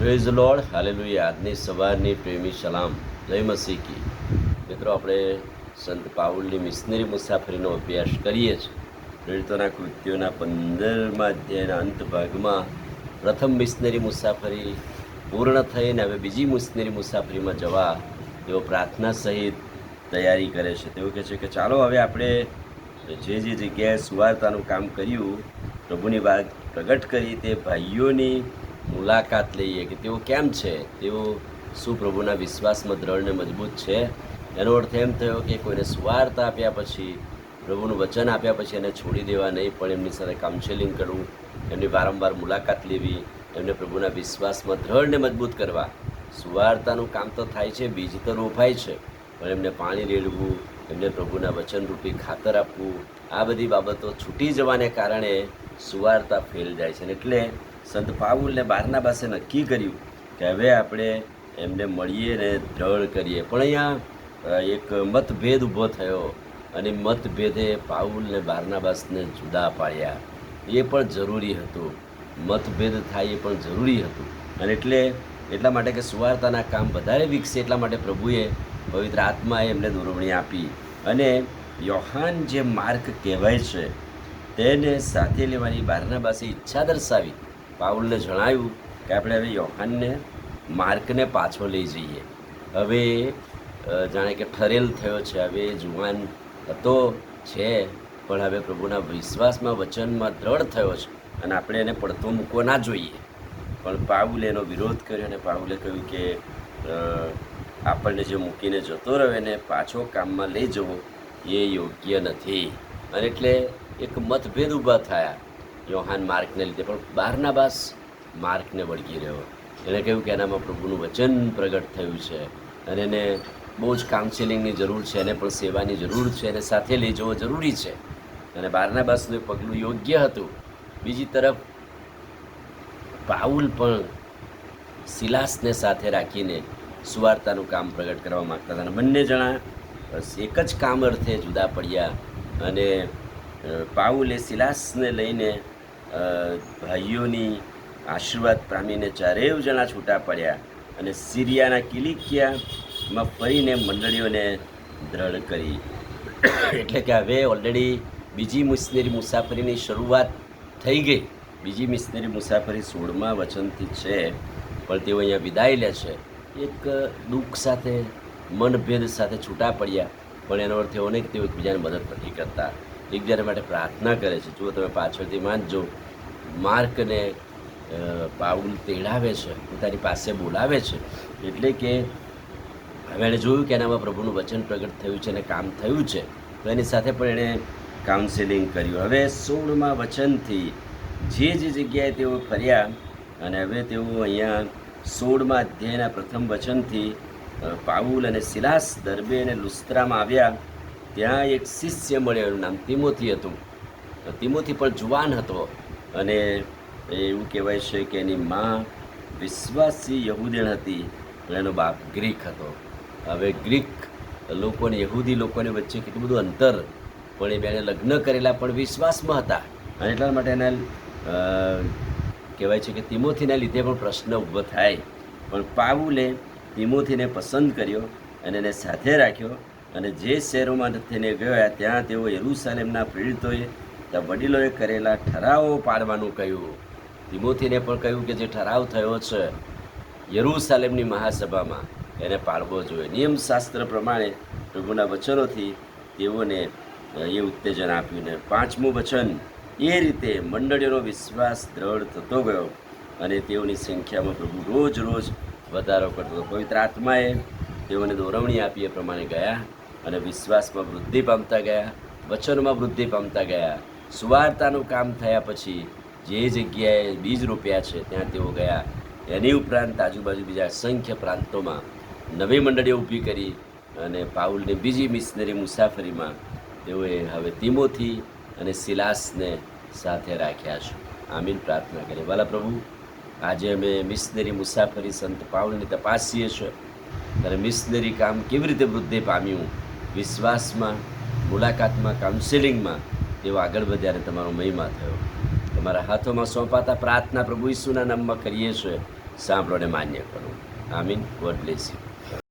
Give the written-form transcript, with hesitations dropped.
Praise lord, hallelujah. આજની સવારની પ્રેમી સલામ, જય મસીહ કી. મિત્રો, આપણે સંત પાઉલની મિશનરી મુસાફરીનો અભ્યાસ કરીએ છીએ. પ્રેરિતોના કૃત્યોના 15મા અધ્યાયના અંત ભાગમાં પ્રથમ મિશનરી મુસાફરી પૂર્ણ થઈને હવે બીજી મિશનરી મુસાફરીમાં જવા તેઓ પ્રાર્થના સહિત તૈયારી કરે છે. તેઓ કહે છે કે ચાલો હવે આપણે જે જગ્યાએ સુવાર્તાનું કામ કર્યું, પ્રભુની વાત પ્રગટ કરી, તે ભાઈઓની મુલાકાત લઈએ કે તેઓ કેમ છે, તેઓ શું પ્રભુના વિશ્વાસમાં દ્રઢ ને મજબૂત છે. એનો અર્થ એમ થયો કે કોઈને સુવાર્તા આપ્યા પછી, પ્રભુનું વચન આપ્યા પછી એને છોડી દેવા નહીં, પણ એમની સાથે કાઉન્સેલિંગ કરવું, એમની વારંવાર મુલાકાત લેવી, એમને પ્રભુના વિશ્વાસમાં દ્રઢ ને મજબૂત કરવા. સુવાર્તાનું કામ તો થાય છે, બીજ તો રોપાય છે, પણ એમને પાણી રેડવું, એમને પ્રભુના વચનરૂપી ખાતર આપવું, આ બધી બાબતો છૂટી જવાને કારણે સુવાર્તા ફેલ જાય છે. એટલે સંત પાઉલને બારનાબાસે નક્કી કર્યું કે હવે આપણે એમને મળીએ ને દ્રઢ કરીએ. પણ અહીંયા એક મતભેદ ઊભો થયો અને મતભેદે પાઉલને બારનાબાસને જુદા પાડ્યા. એ પણ જરૂરી હતું, મતભેદ થાય એ પણ જરૂરી હતું. અને એટલા માટે કે સુવાર્તાના કામ વધારે વિકસે એટલા માટે પ્રભુએ પવિત્ર આત્માએ એમને દોરવણી આપી. અને યોહાન જે માર્ક કહેવાય છે તેને સાથે લેવાની બારનાબાસે ઈચ્છા દર્શાવી. પાઉલને જણાવ્યું કે આપણે હવે યોહાનને માર્કને પાછો લઈ જઈએ. હવે જાણે કે ઠરેલ થયો છે, હવે જુવાન હતો છે, પણ હવે પ્રભુના વિશ્વાસમાં વચનમાં દ્રઢ થયો છે અને આપણે એને પડતો મૂકવો ના જોઈએ. પણ પાઉલે એનો વિરોધ કર્યો અને પાઉલે કહ્યું કે આપણને જે મૂકીને જતો રહ્યો એને પાછો કામમાં લઈ જવો એ યોગ્ય નથી. અને એટલે એક મતભેદ ઊભા થયા યોહાન માર્કને લીધે. પણ બારનાબાસ માર્કને વળગી રહ્યો. એણે કહ્યું કે એનામાં પ્રભુનું વચન પ્રગટ થયું છે અને એને બહુ જ કાઉન્સેલિંગની જરૂર છે, એને પણ સેવાની જરૂર છે, એને સાથે લઈ જવો જરૂરી છે. અને બારનાબાસનું એ પગલું યોગ્ય હતું. બીજી તરફ પાઉલ પણ સિલાસને સાથે રાખીને સુવાર્તાનું કામ પ્રગટ કરવા માગતા હતા. અને બંને જણા એક જ કામ અર્થે જુદા પડ્યા. અને પાઉલે સિલાસને લઈને ભાઈઓની આશીર્વાદ પામીને ચારેય જણા છૂટા પડ્યા અને સિરિયાના કિલિકિયામાં ફરીને મંડળીઓને દ્રઢ કરી. એટલે કે હવે ઓલરેડી બીજી મિશનરી મુસાફરીની શરૂઆત થઈ ગઈ. બીજી મિશનરી મુસાફરી 16મા વચનથી છે, પણ તેઓ અહીંયા વિદાય લે છે. એક દુઃખ સાથે, મનભેદ સાથે છૂટા પડ્યા. પણ એનો અર્થ એવો નહીં કે તેઓ એકબીજાને મદદ નથી કરતા, એકબીજા માટે પ્રાર્થના કરે છે. જુઓ તમે પાછળથી વાંચજો, માર્કને પાઉલ તેડાવે છે, પોતાની પાસે બોલાવે છે. એટલે કે હવે એણે જોયું કે એનામાં પ્રભુનું વચન પ્રગટ થયું છે અને કામ થયું છે, તો એની સાથે પણ એણે કાઉન્સેલિંગ કર્યું. હવે 16મા વચનથી જે જગ્યાએ તેઓ ફર્યા અને હવે તેઓ અહીંયા 16મા અધ્યાયના પ્રથમ વચનથી પાઉલ અને સિલાસ દરબે અને લુસ્ત્રામાં આવ્યા. ત્યાં એક શિષ્ય મળ્યો, એનું નામ તિમોથી હતું. તિમોથી પણ જુવાન હતો અને એવું કહેવાય છે કે એની માં વિશ્વાસી યહૂદીણ હતી, પણ એનો બાપ ગ્રીક હતો. હવે ગ્રીક લોકોને યહૂદી લોકોની વચ્ચે કેટલું બધું અંતર, પણ એ બેને લગ્ન કરેલા પણ વિશ્વાસમાં હતા. અને એટલા માટે એના કહેવાય છે કે તિમોથીના લીધે પણ પ્રશ્ન ઊભો થાય. પણ પાઉલે તિમોથીને પસંદ કર્યો અને એને સાથે રાખ્યો. અને જે શહેરોમાં થઈને ગયા ત્યાં તેઓ યરૂશાલેમના પ્રેરિતોએ, વડીલોએ કરેલા ઠરાવો પાડવાનું કહ્યું. તિમોથીને પણ કહ્યું કે જે ઠરાવ થયો છે યરૂશાલેમની મહાસભામાં એને પાળવો જોઈએ. નિયમશાસ્ત્ર પ્રમાણે પ્રભુના વચનોથી તેઓને એ ઉત્તેજન આપ્યું. ને 5મું વચન, એ રીતે મંડળીઓનો વિશ્વાસ દ્રઢ થતો ગયો અને તેઓની સંખ્યામાં પ્રભુ રોજ રોજ વધારો કરતો હતો. પવિત્ર આત્માએ તેઓને દોરવણી આપી એ પ્રમાણે ગયા અને વિશ્વાસમાં વૃદ્ધિ પામતા ગયા, વચનમાં વૃદ્ધિ પામતા ગયા. સુવાર્તાનું કામ થયા પછી જે જગ્યાએ બીજ રોપ્યા છે ત્યાં તેઓ ગયા. એની ઉપરાંત આજુબાજુ બીજા અસંખ્ય પ્રાંતોમાં નવી મંડળીઓ ઊભી કરી અને પાઉલની બીજી મિશનરી મુસાફરીમાં તેઓએ હવે તિમોથી અને સિલાસને સાથે રાખ્યા છે. આમીન. પ્રાર્થના કરીએ. વાલા પ્રભુ, આજે અમે મિશનરી મુસાફરી સંત પાઉલની તપાસીએ છીએ. ત્યારે મિશનરી કામ કેવી રીતે વૃદ્ધિ પામ્યું, વિશ્વાસમાં, મુલાકાતમાં, કાઉન્સેલિંગમાં તેઓ આગળ વધ્યા અને તમારો મહિમા થયો. તમારા હાથોમાં સોંપાતા પ્રાર્થના પ્રભુ ઈસુના નામમાં કરીએ છીએ સાંભળો અને માન્ય કરો. આમીન. God bless you.